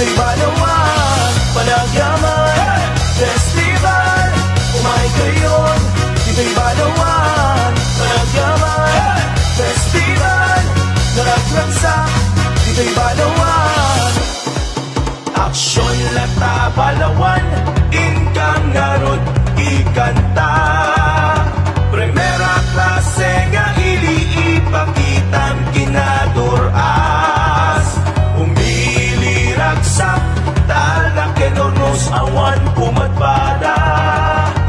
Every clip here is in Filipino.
dito'y Balawan, Panagyaman Festival. Kumain kayon, dito'y Balawan, Panagyaman Festival. Naragragsak, dito'y Balawan. Aksyon lata Balawan, income ngarod ikanta. Primera klase nga iliipakitan kinaduras. Umili ragsak, talak kenornos awan pumadbada.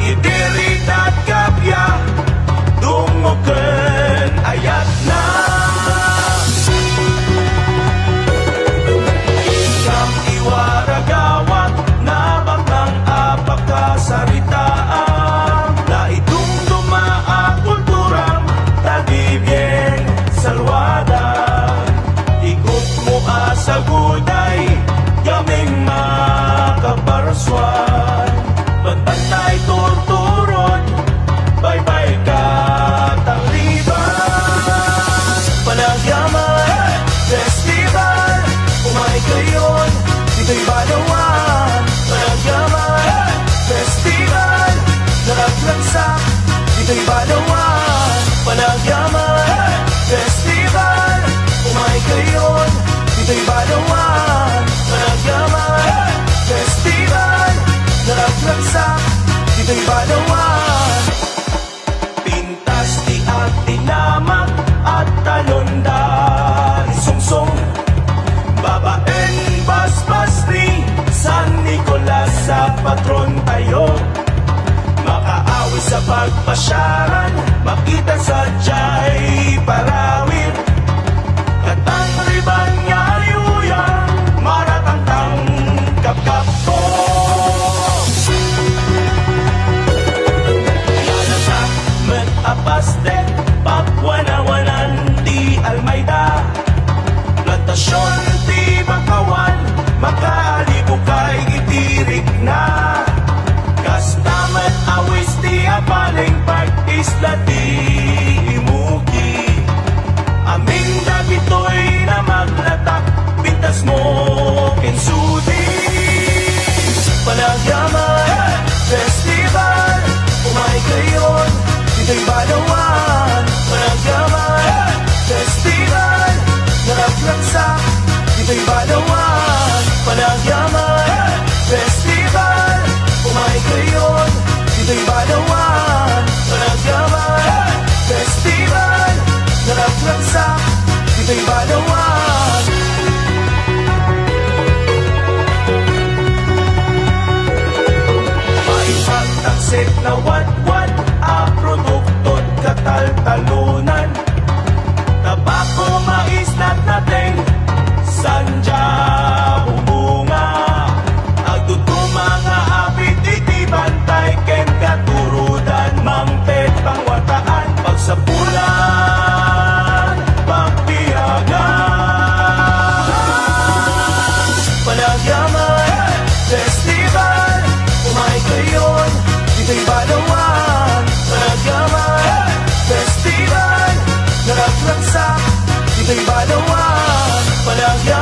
Idiritat kapya, dungoken ayat na. Ikam iwaragawat, nabakang apakasaritaan. Naidumduma ang kulturang tagibyen salwada. Ikot mo sa guday, gaming makaparswan. Pagpantay torturot, bye-bye ka takriban. Panagyaman Festival, kumain kayon, dito'y Balawan. Panagyaman Festival, naragragsak, dito'y Balawan. Panagyaman Festival, kumain kayon, dito'y Balawan. Panagyaman Festival, naragragsak, dito'y Balawan. Pintas di at tinamak at talondan sungsong. Babaeng basbas ni San Nicolas sa patron tayo. Makaawi sa pagpasyaran, makita sa jay parawir. Katang riban nga yuya, maratang kapkap ko. Yanasak met apastet, pagwanawanan di Almayda. Plantasyon di Bakawan, makalibukay itirik na. Kastamat awis di apaling pag-isla di imuki. Aming dagito'y na maglatak, pintas mo kinsudi. Panagyaman Festival, kumain kayon, dito'y Balawan. Panagyaman Festival, naragragsak, dito'y Balawan. Panagyaman Festival, kumain kayon, dito'y Balawan. Panagyaman Festival, naragragsak, dito'y Balawan. Maipagtaksit na wat-wat, a produktot katal-talunan. Tabako maisnat natin, sanja bubunga. Agtutuma nga apit iti bantay, ken katurudan mangtet pangwataan. Pagsapulan, pagpiyagan. Panagyaman Festival, kumain kayon, dito'y Balawan. Panagyaman Festival, naragragsak, dito'y Balawan. Panagyaman